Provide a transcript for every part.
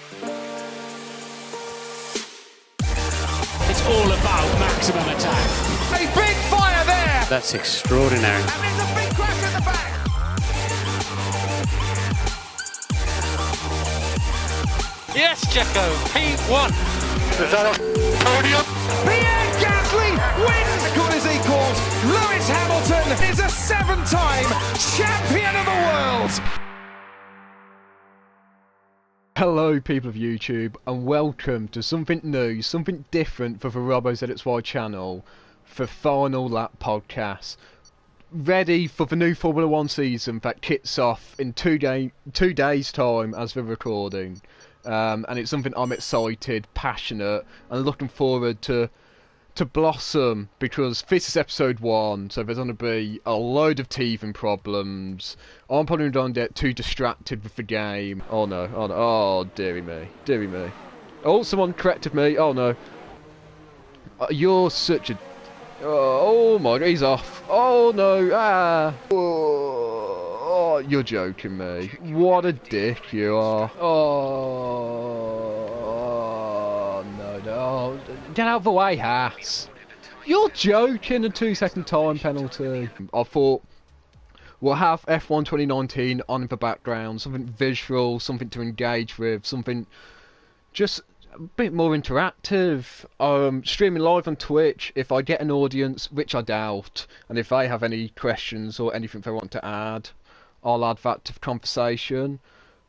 It's all about maximum attack. A big fire there! That's extraordinary. And there's a big crash at the back! Yes, Checo, P1. Is that a podium? Pierre Gasly wins! Good as equals. Lewis Hamilton is a 7-time champion of the world! Hello people of YouTube and welcome to something new, something different for the RoboZXY channel for Final Lap Podcast. Ready for the new Formula 1 season that kicks off in 2 days time as we're recording. And it's something I'm excited, passionate and looking forward to blossom, because this is episode 1, so there's going to be a load of teething problems. I'm probably going to get too distracted with the game. Oh no, oh dearie me. Oh, someone corrected me, oh no. You're such a... Oh my god, he's off. Oh no, Oh, you're joking me. What a dick you are. Oh, no. Get out of the way, Haas. You're joking, a 2-second time penalty. I thought we'll have F1 2019 on in the background, something visual, something to engage with, something just a bit more interactive. Streaming live on Twitch, if I get an audience, which I doubt, and if they have any questions or anything they want to add, I'll add that to the conversation.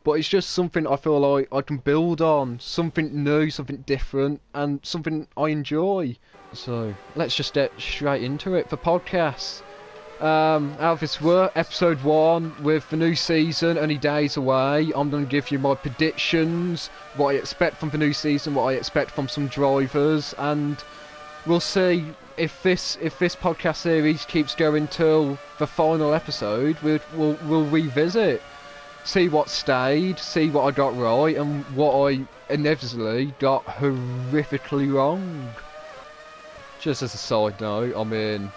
But it's just something I feel like I can build on, something new, something different, and something I enjoy. So let's just get straight into it for podcasts. Out of this work, episode 1 with the new season only days away. I'm going to give you my predictions, what I expect from the new season, what I expect from some drivers, and we'll see if this podcast series keeps going till the final episode. We'll revisit, see what stayed, see what I got right, and what I inevitably got horrifically wrong. Just as a side note, I'm in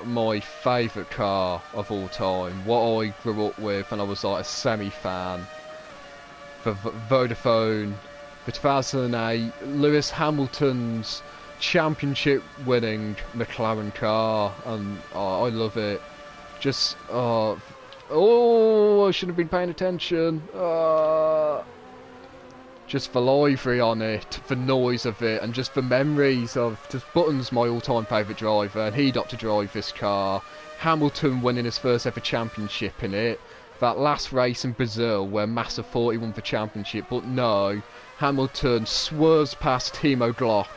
my favourite car of all time, what I grew up with and I was like a semi-fan, for Vodafone, the 2008 Lewis Hamilton's championship winning McLaren car, and I love it. Just I should have been paying attention. Just the livery on it, the noise of it, and just the memories of... Just Button's my all-time favourite driver, and he got to drive this car. Hamilton winning his first ever championship in it. That last race in Brazil where Massa thought he won the championship, but no. Hamilton swerves past Timo Glock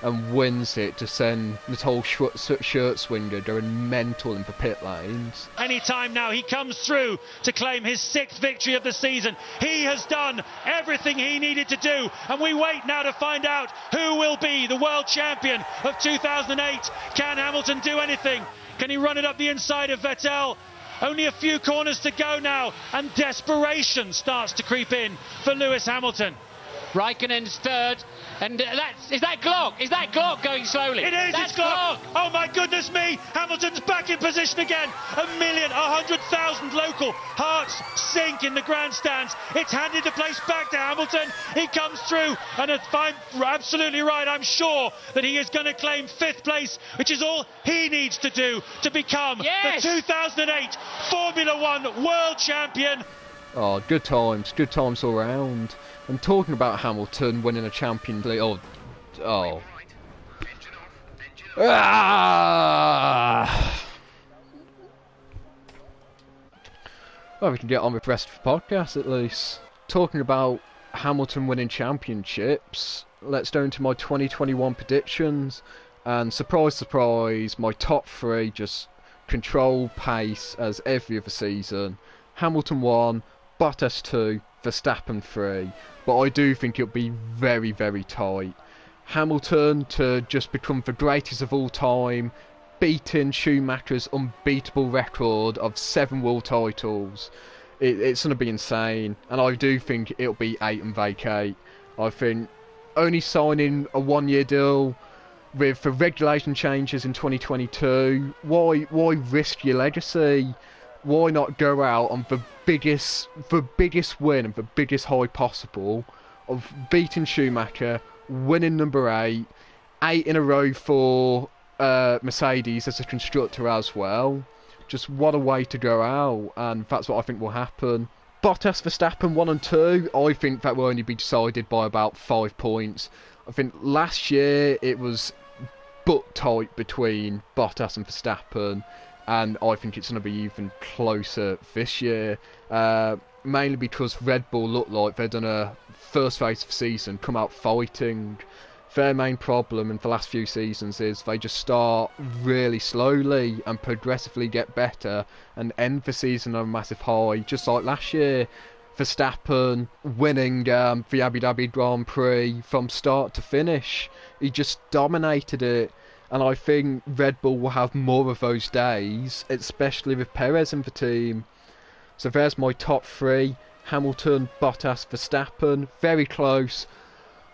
and wins it to send the whole shirt swinger going mental in the pit lanes. Anytime now he comes through to claim his 6th victory of the season. He has done everything he needed to do, and we wait now to find out who will be the world champion of 2008. Can Hamilton do anything? Can he run it up the inside of Vettel? Only a few corners to go now, and desperation starts to creep in for Lewis Hamilton. Raikkonen's third, and is that Glock? Is that Glock going slowly? It is, That's it's Glock! Oh my goodness me! Hamilton's back in position again! 100,000 local hearts sink in the grandstands. It's handed the place back to Hamilton. He comes through, and if I'm absolutely right, I'm sure that he is going to claim 5th place, which is all he needs to do to become the 2008 Formula 1 World Champion. Oh, good times all round. And talking about Hamilton winning a Champions League, Well, we can get on with the rest of the podcast at least. Talking about Hamilton winning championships, let's go into my 2021 predictions. And surprise, surprise, my top 3 just control pace as every other season. Hamilton 1, Bottas 2, Verstappen 3, but I do think it'll be very, very tight. Hamilton to just become the greatest of all time, beating Schumacher's unbeatable record of 7 world titles. It's going to be insane, and I do think it'll be 8 and vacate. I think only signing a 1-year deal with the regulation changes in 2022, why risk your legacy? Why not go out on the biggest win and the biggest high possible of beating Schumacher, winning number 8, 8 in a row for Mercedes as a constructor as well. Just what a way to go out, and that's what I think will happen. Bottas, Verstappen 1 and 2, I think that will only be decided by about 5 points. I think last year it was butt tight between Bottas and Verstappen, and I think it's going to be even closer this year. Mainly because Red Bull look like they've done a first race of the season, come out fighting. Their main problem in the last few seasons is they just start really slowly and progressively get better and end the season on a massive high, just like last year. Verstappen winning the Abu Dhabi Grand Prix from start to finish. He just dominated it, and I think Red Bull will have more of those days, especially with Perez in the team. So there's my top 3. Hamilton, Bottas, Verstappen. Very close.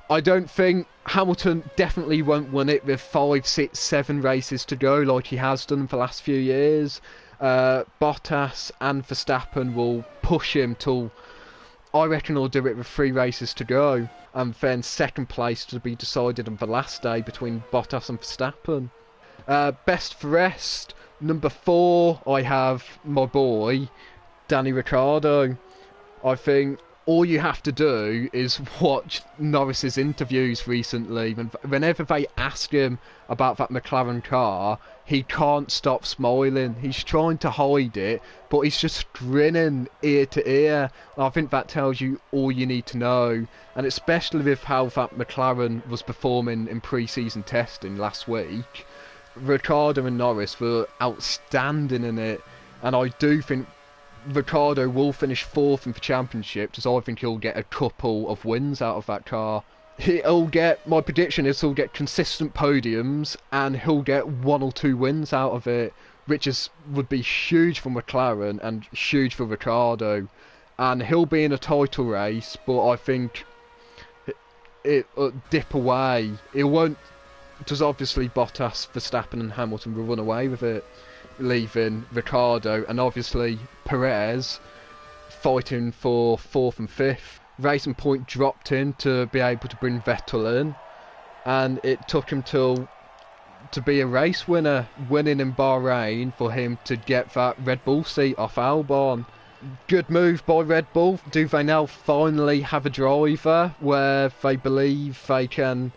I don't think Hamilton definitely won't win it with 5, 6, 7 races to go like he has done for the last few years. Bottas and Verstappen will push him till, I reckon he'll do it with 3 races to go. And then second place to be decided on the last day between Bottas and Verstappen. Best for rest, number 4, I have my boy, Danny Ricciardo. I think all you have to do is watch Norris's interviews recently. Whenever they ask him about that McLaren car, he can't stop smiling. He's trying to hide it, but he's just grinning ear to ear. And I think that tells you all you need to know. And especially with how that McLaren was performing in pre-season testing last week, Ricciardo and Norris were outstanding in it. And I do think Ricciardo will finish 4th in the championship, because I think he'll get a couple of wins out of that car. My prediction is he'll get consistent podiums, and he'll get 1 or 2 wins out of it, which would be huge for McLaren and huge for Ricciardo. And he'll be in a title race, but I think it'll dip away. It won't, because obviously Bottas, Verstappen and Hamilton will run away with it, leaving Ricciardo and obviously Perez fighting for 4th and 5th. Racing Point dropped in to be able to bring Vettel in, and it took him to be a race winner, winning in Bahrain, for him to get that Red Bull seat off Albon. Good move by Red Bull. Do they now finally have a driver where they believe they can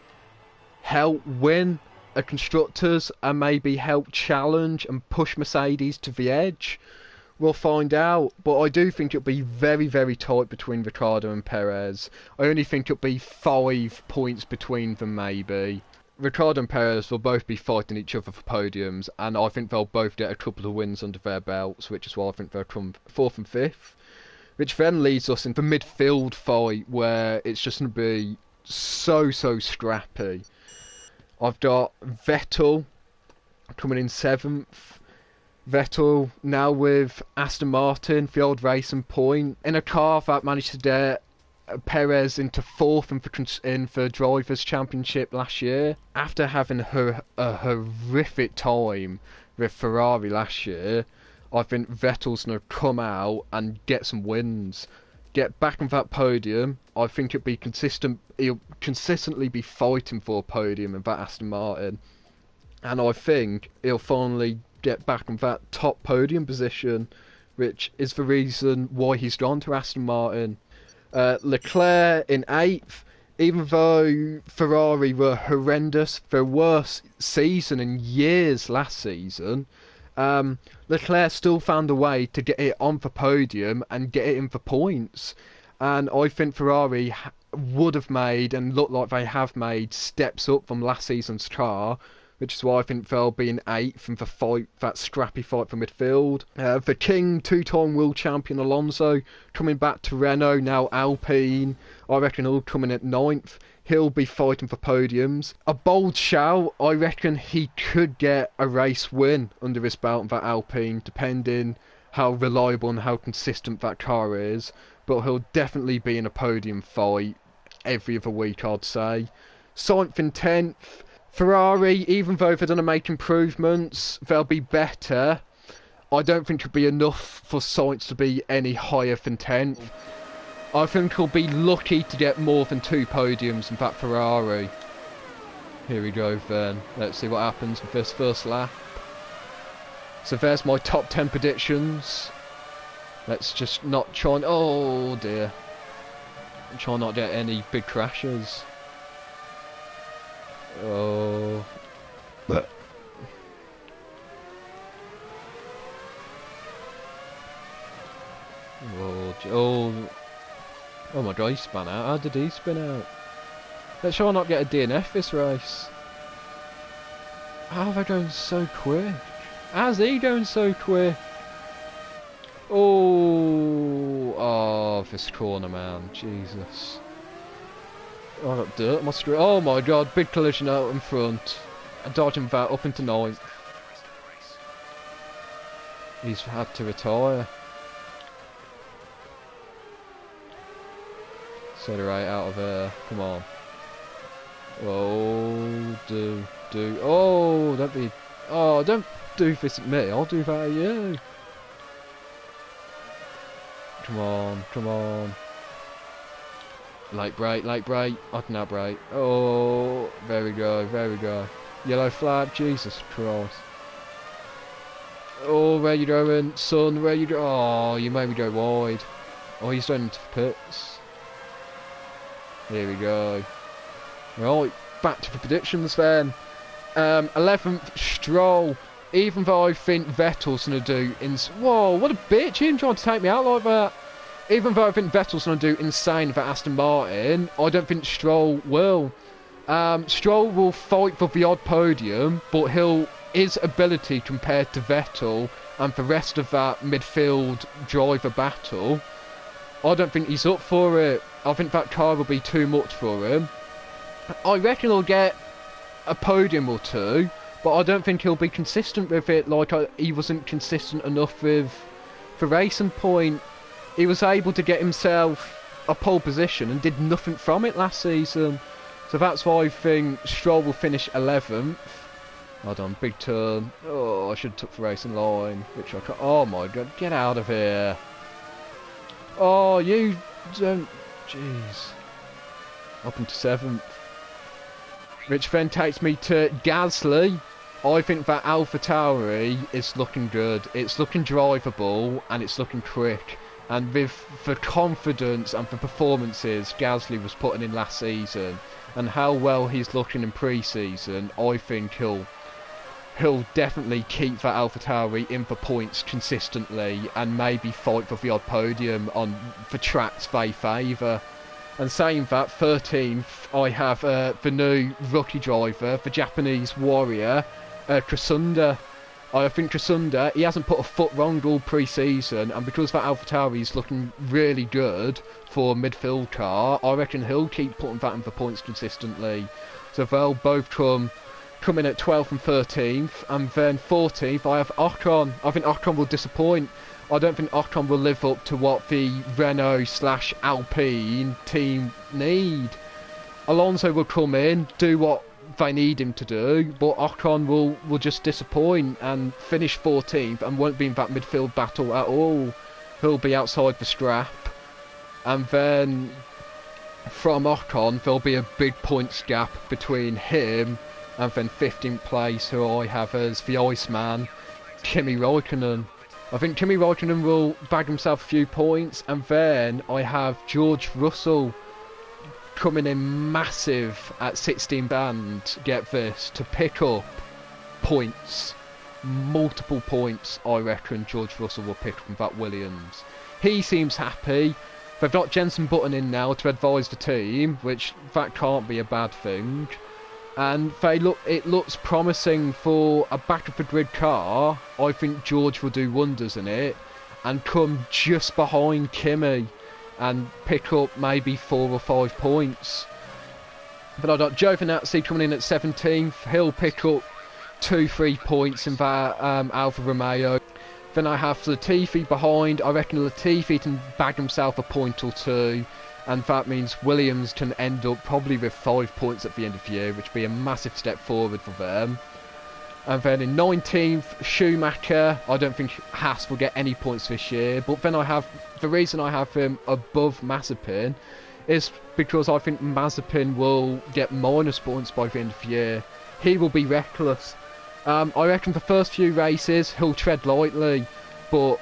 help win a constructors and maybe help challenge and push Mercedes to the edge? We'll find out, but I do think it'll be very, very tight between Ricciardo and Perez. I only think it'll be 5 points between them maybe. Ricciardo and Perez will both be fighting each other for podiums, and I think they'll both get a couple of wins under their belts, which is why I think they'll come 4th and 5th. Which then leads us into the midfield fight, where it's just going to be so scrappy. I've got Vettel coming in 7th. Vettel now with Aston Martin, the old Racing Point, in a car that managed to get Perez into 4th in the Drivers' Championship last year. After having a horrific time with Ferrari last year, I think Vettel's going to come out and get some wins. Get back on that podium. I think it'll be consistent. He'll consistently be fighting for a podium in that Aston Martin. And I think he'll finally get back on that top podium position, which is the reason why he's gone to Aston Martin. Leclerc in 8th, even though Ferrari were horrendous, their worst season in years last season, Leclerc still found a way to get it on the podium and get it in for points. And I think Ferrari would have made, and look like they have made, steps up from last season's car, which is why I think they'll be in 8th in the fight, that scrappy fight for midfield. The King, 2-time world champion Alonso, coming back to Renault, now Alpine. I reckon he'll come in at 9th. He'll be fighting for podiums. A bold shout, I reckon he could get a race win under his belt in that Alpine, depending how reliable and how consistent that car is. But he'll definitely be in a podium fight every other week, I'd say. Sainz in 10th. Ferrari, even though they're going to make improvements, they'll be better. I don't think it'll be enough for Sainz to be any higher than 10th. I think he'll be lucky to get more than 2 podiums in that Ferrari. Here we go then. Let's see what happens with this first lap. So there's my top 10 predictions. Let's just not try and... Oh dear. Try not to get any big crashes. Oh... But... Oh my god, he spun out. How did he spin out? Let's try not get a DNF this race. How are they going so quick? How's he going so quick? Oh, this corner, man. Jesus. Oh, I got dirt on my screen. Oh my god, big collision out in front. Dodging that up into 9th. He's had to retire. Accelerate out of there. Come on. Oh, Oh, don't be... Oh, don't do this at me. I'll do that at you. Come on, come on. Late break, late break. I can now break. Oh, there we go, there we go. Yellow flag, Jesus Christ. Oh, where you going, son? Where you go? Oh, you made me go wide. Oh, he's going into the pits. Here we go. Right, back to the predictions then. 11th, Stroll. Even though I think Vettel's going to do... Whoa, what a bitch, him trying to take me out like that. Even though I think Vettel's going to do insane for Aston Martin, I don't think Stroll will. Stroll will fight for the odd podium, but his ability compared to Vettel and the rest of that midfield driver battle, I don't think he's up for it. I think that car will be too much for him. I reckon he'll get a podium or 2, but I don't think he'll be consistent with it like he wasn't consistent enough with the Racing Point. He was able to get himself a pole position and did nothing from it last season. So that's why I think Stroll will finish 11th. Hold on, big turn. Oh, I should have took the racing line, which I can't. Oh my god, get out of here. Oh, you don't... Jeez. Up into 7th. Which then takes me to Gasly. I think that AlphaTauri is looking good. It's looking drivable and it's looking quick. And with the confidence and the performances Gasly was putting in last season and how well he's looking in pre-season, I think he'll definitely keep that AlphaTauri in for points consistently and maybe fight for the odd podium on the tracks they favour. And saying that, 13th, I have the new rookie driver, the Japanese warrior, Tsunoda. I think Tsunoda, he hasn't put a foot wrong all pre-season, and because that AlphaTauri is looking really good for a midfield car, I reckon he'll keep putting that in for points consistently. So they'll both come in at 12th and 13th, and then 14th I have Ocon. I think Ocon will disappoint. I don't think Ocon will live up to what the Renault/Alpine team need. Alonso will come in, do what they need him to do, but Ocon will just disappoint and finish 14th and won't be in that midfield battle at all. He'll be outside the strap, and then from Ocon there'll be a big points gap between him and then 15th place, who I have as the Iceman, Kimi Räikkönen. I think Kimi Räikkönen will bag himself a few points, and then I have George Russell coming in massive at 16 and get this, to pick up points, multiple points. I reckon George Russell will pick up from that Williams. He seems happy. They've got Jenson Button in now to advise the team, which that can't be a bad thing. And it looks promising for a back of the grid car. I think George will do wonders in it and come just behind Kimi and pick up maybe 4 or 5 points. But I've got Giovinazzi coming in at 17th. He'll pick up 2-3 points in that Alfa Romeo. Then I have Latifi behind. I reckon Latifi can bag himself a point or 2. And that means Williams can end up probably with 5 points at the end of the year, which would be a massive step forward for them. And then in 19th, Schumacher. I don't think Haas will get any points this year. But then the reason I have him above Mazepin is because I think Mazepin will get minus points by the end of the year. He will be reckless. I reckon the first few races he'll tread lightly, but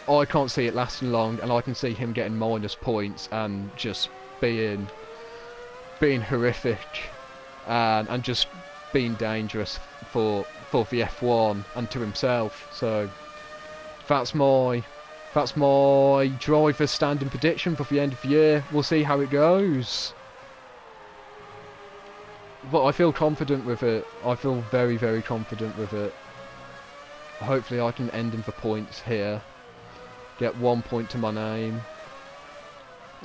I can't see it lasting long, and I can see him getting minus points and just being horrific and just being dangerous for the F1 and to himself. So that's my driver standing prediction for the end of the year. We'll see how it goes, but I feel confident with it. I feel very, very confident with it. Hopefully I can end in the points here, get 1 point to my name.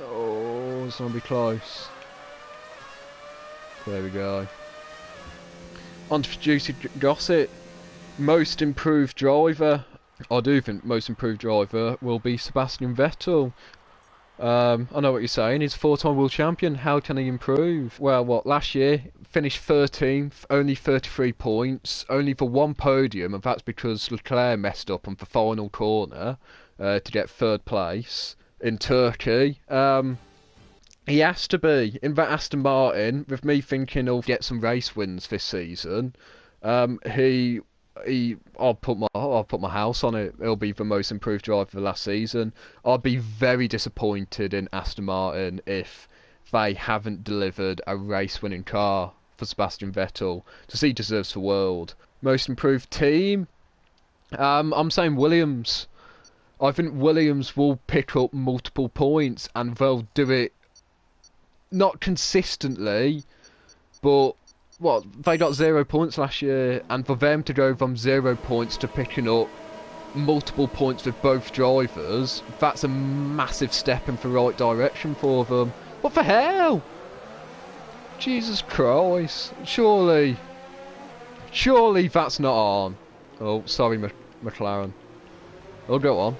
Oh, it's gonna be close. There we go. On to juicy gossip. Most improved driver. I do think most improved driver will be Sebastian Vettel. I know what you're saying. He's a 4-time world champion. How can he improve? Well, last year finished 13th, only 33 points, only for one podium, and that's because Leclerc messed up on the final corner to get 3rd place in Turkey. He has to be in that Aston Martin. With me thinking he'll get some race wins this season, I'll put my house on it. He'll be the most improved driver of the last season. I'd be very disappointed in Aston Martin if they haven't delivered a race-winning car for Sebastian Vettel, because he deserves the world. Most improved team. I'm saying Williams. I think Williams will pick up multiple points, and they'll do it not consistently, but they got 0 points last year, and for them to go from 0 points to picking up multiple points with both drivers, that's a massive step in the right direction for them. What the hell? Jesus Christ. Surely that's not on. Oh, sorry, McLaren. Oh, go on.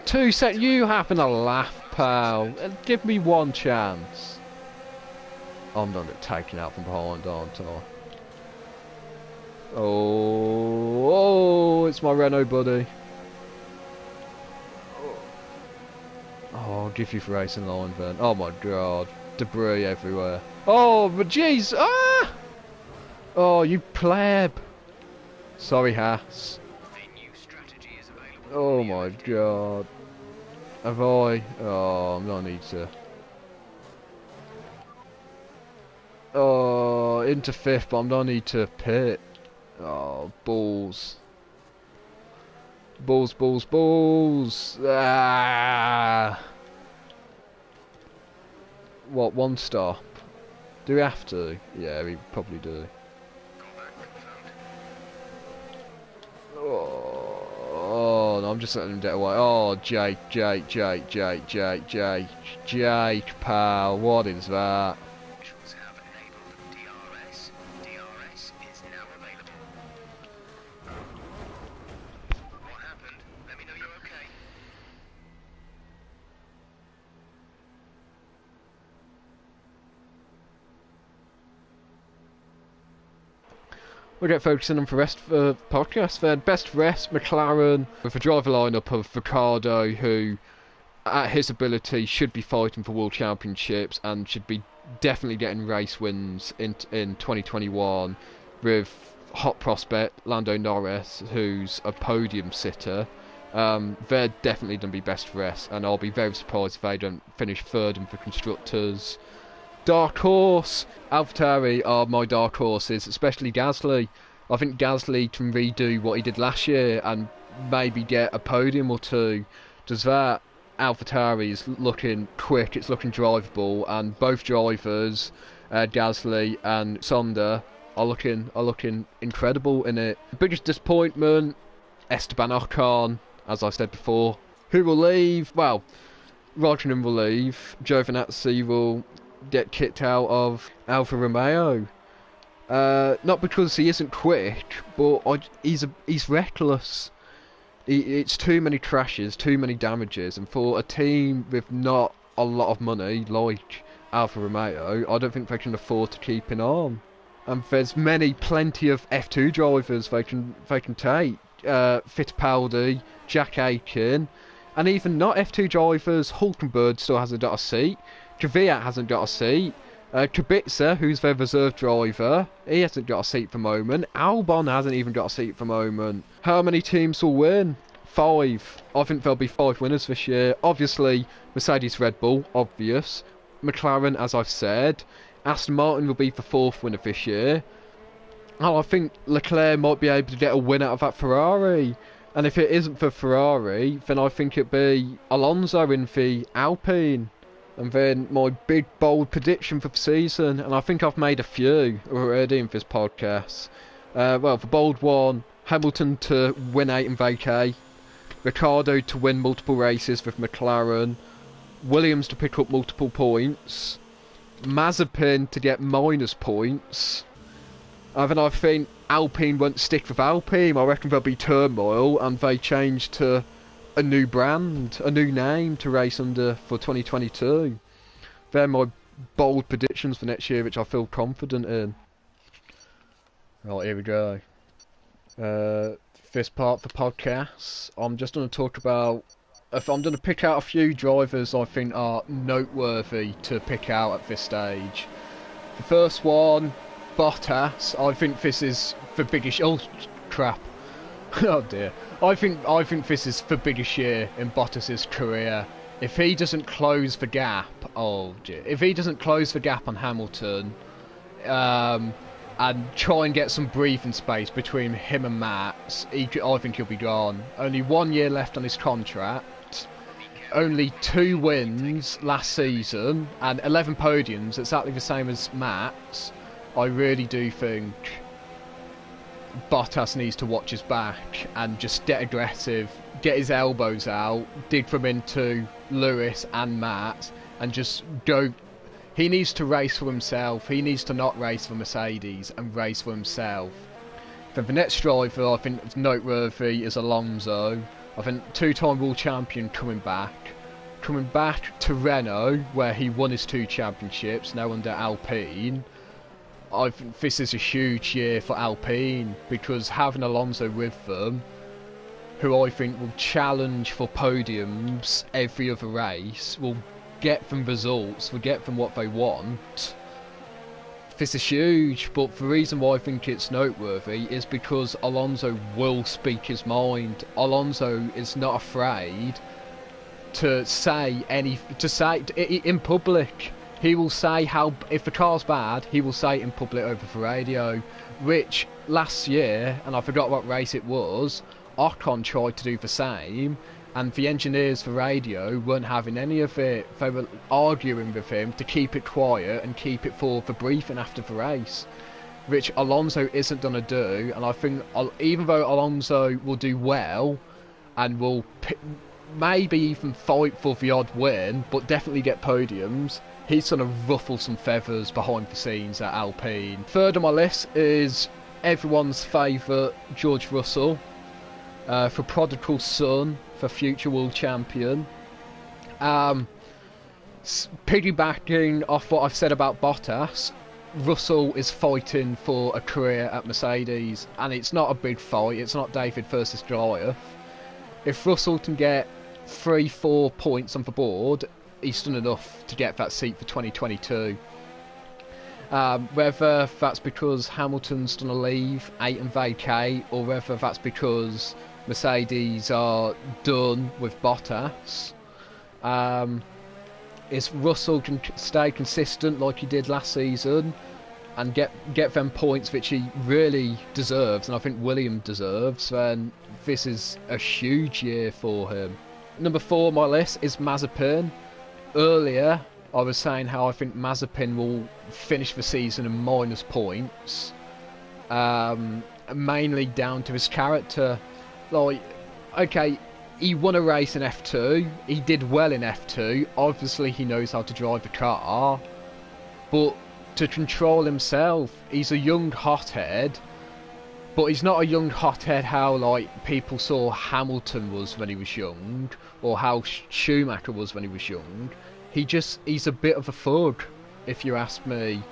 2 sec, you having a laugh, pal. Give me one chance. I'm not taking out from behind, aren't I? Oh, it's my Renault buddy. Oh, I'll give you for racing line then. Oh my god. Debris everywhere. Oh, but jeez. Ah! Oh, you pleb. Sorry, Haas. Oh my god. Have I? Oh, I'm gonna need to. Oh, into 5th, but I'm gonna need to pit. Oh, balls. Balls. Ah! What, 1 stop? Do we have to? Yeah, we probably do. Oh, no, I'm just letting him get away. Oh, Jake, pal, what is that? We'll get focusing on the rest of the podcast then. Best rest, McLaren, with a driver lineup of Ricciardo, who, at his ability, should be fighting for world championships and should be definitely getting race wins in 2021, with hot prospect Lando Norris, who's a podium sitter. They're definitely going to be best rest, and I'll be very surprised if they don't finish 3rd in the constructors. Dark horse. AlphaTauri are my dark horses, especially Gasly. I think Gasly can redo what he did last year and maybe get a podium or 2. Does that? AlphaTauri is looking quick, it's looking drivable, and both drivers, Gasly and Sonda, are looking incredible in it. The biggest disappointment, Esteban Ocon, as I said before. Who will leave? Well, Raikkonen will leave. Giovinazzi will get kicked out of Alfa Romeo. Not because he isn't quick, but he's reckless. It's too many crashes, too many damages, and for a team with not a lot of money like Alfa Romeo, I don't think they can afford to keep him on. And there's plenty of F2 drivers they can take. Fittipaldi, Jack Aiken, and even not F2 drivers. Hulkenberg still hasn't got a seat. Kvyat hasn't got a seat. Kubica, who's their reserve driver, he hasn't got a seat for the moment. Albon hasn't even got a seat for the moment. How many teams will win? 5. I think there'll be 5 winners this year. Obviously, Mercedes, Red Bull, obvious. McLaren, as I've said. Aston Martin will be the 4th winner this year. Oh, I think Leclerc might be able to get a win out of that Ferrari. And if it isn't for Ferrari, then I think it'd be Alonso in the Alpine. And then my big, bold prediction for the season, and I think I've made a few already in this podcast. Well, the bold one, Hamilton to win 8 and vacate. Ricciardo to win multiple races with McLaren. Williams to pick up multiple points. Mazepin to get minus points. And then I think Alpine won't stick with Alpine. I reckon there'll be turmoil and they change to a new brand, a new name to race under for 2022. They're my bold predictions for next year, which I feel confident in. Right, here we go. This part of the podcast, I'm just going to talk about... If I'm going to pick out a few drivers I think are noteworthy to pick out at this stage. The first one, Bottas. I think this is the biggest... Oh, crap. Oh dear. I think this is the biggest year in Bottas's career. If he doesn't close the gap, oh dear. If he doesn't close the gap on Hamilton, and try and get some breathing space between him and Max, I think he'll be gone. Only 1 year left on his contract. Only 2 wins last season and 11 podiums, exactly the same as Max. I really do think Bottas needs to watch his back and just get aggressive, get his elbows out, dig them into Lewis and Matt, and just go. He needs to race for himself. He needs to not race for Mercedes and race for himself. Then the next driver I think is noteworthy is Alonso. I think 2-time world champion coming back to Renault where he won his 2 championships, now under Alpine. I think this is a huge year for Alpine because having Alonso with them, who I think will challenge for podiums every other race, will get them results, will get them what they want. This is huge, but the reason why I think it's noteworthy is because Alonso will speak his mind. Alonso is not afraid to say in public. He will say how, if the car's bad, he will say it in public over the radio, which last year, and I forgot what race it was, Ocon tried to do the same, and the engineers for radio weren't having any of it. They were arguing with him to keep it quiet and keep it for the briefing after the race, which Alonso isn't going to do. And I think even though Alonso will do well and will maybe even fight for the odd win, but definitely get podiums, he's going to ruffle some feathers behind the scenes at Alpine. Third on my list is everyone's favourite George Russell, for prodigal son, for future world champion. Piggybacking off what I've said about Bottas, Russell is fighting for a career at Mercedes, and it's not a big fight, it's not David versus Goliath. If Russell can get 3-4 points on the board, he's done enough to get that seat for 2022. Whether that's because Hamilton's going to leave 8 and vacate, or whether that's because Mercedes are done with Bottas, if Russell can stay consistent like he did last season and get them points which he really deserves, and I think Williams deserves, then this is a huge year for him. Number 4 on my list is Mazepin. Earlier I was saying how I think Mazepin will finish the season in minus points, mainly down to his character. Like, okay, he won a race in F2, he did well in F2, obviously he knows how to drive the car, but to control himself, he's a young hothead, but he's not a young hothead how like people saw Hamilton was when he was young, or how Schumacher was when he was young. He's a bit of a thug, if you ask me.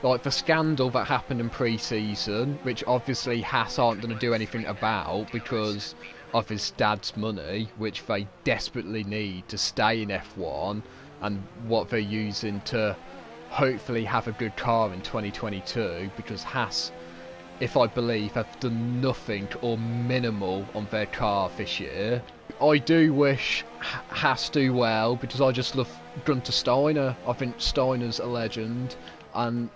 like the scandal that happened in pre-season, which obviously Haas aren't going to do anything about because of his dad's money, which they desperately need to stay in F1, and what they're using to hopefully have a good car in 2022, because Haas, if I believe, have done nothing or minimal on their car this year. I do wish Haas do well, because I just love Gunter Steiner. I think Steiner's a legend, and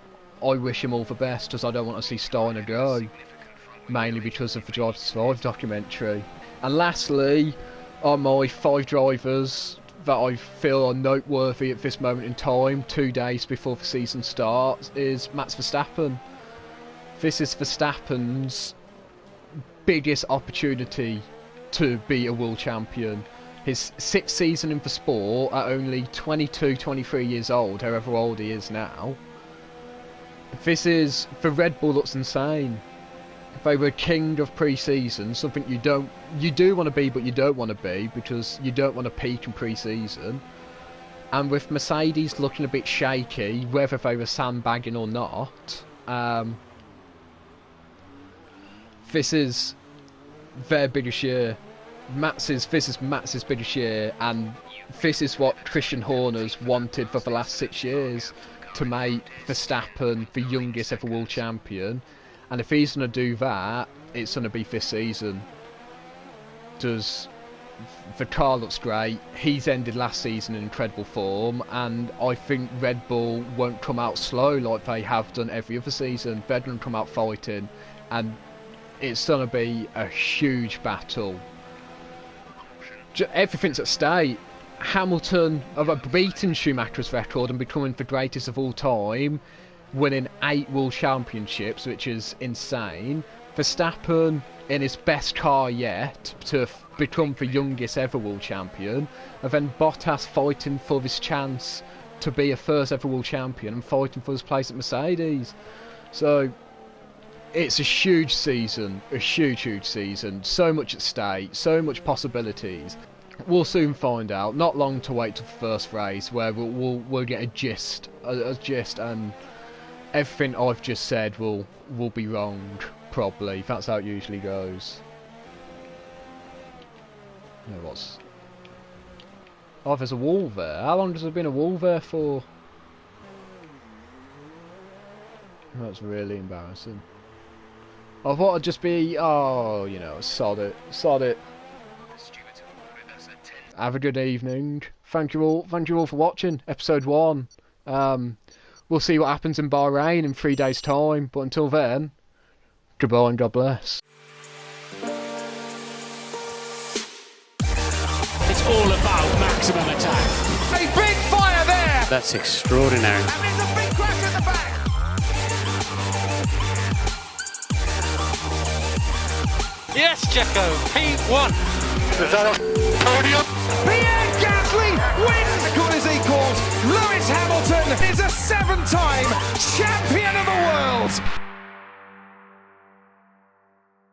I wish him all the best, as I don't want to see Steiner go, mainly because of the Drive to Survive documentary. And lastly, on my 5 drivers that I feel are noteworthy at this moment in time, 2 days before the season starts, is Max Verstappen. This is Verstappen's biggest opportunity to be a world champion. His 6th season in the sport at only 22, 23 years old, however old he is now. This is, the Red Bull looks insane. They were king of pre-season, something you do want to be, but you don't want to be, because you don't want to peak in pre-season. And with Mercedes looking a bit shaky, whether they were sandbagging or not, this is their biggest year. This is Max's biggest year, and this is what Christian Horner's wanted for the last 6 years, to make Verstappen the youngest ever world champion. And if he's going to do that, it's going to be this season. The car looks great. He's ended last season in incredible form, and I think Red Bull won't come out slow like they have done every other season. They're going to come out fighting, and it's going to be a huge battle. Everything's at stake. Hamilton beating Schumacher's record and becoming the greatest of all time, winning 8 world championships, which is insane. Verstappen in his best car yet to become the youngest ever world champion, and then Bottas fighting for this chance to be a first ever world champion and fighting for his place at Mercedes. So it's a huge season, a huge season. So much at stake, so much possibilities. We'll soon find out. Not long to wait till the first race, where we'll get a gist, and everything I've just said will be wrong, probably. That's how it usually goes. No, what's... Oh, there's a wall there. How long has there been a wall there for? That's really embarrassing. I thought it'd just be, oh, you know, sod it. Have a good evening. Thank you all for watching episode 1. We'll see what happens in Bahrain in 3 days' time. But until then, goodbye and God bless. It's all about maximum attack. A big fire there! That's extraordinary. And there's a big crash at the back! Yes, Checo, P1. Is that a podium? Pierre Gasly wins! Record is equalled. Lewis Hamilton is a 7-time champion of the world!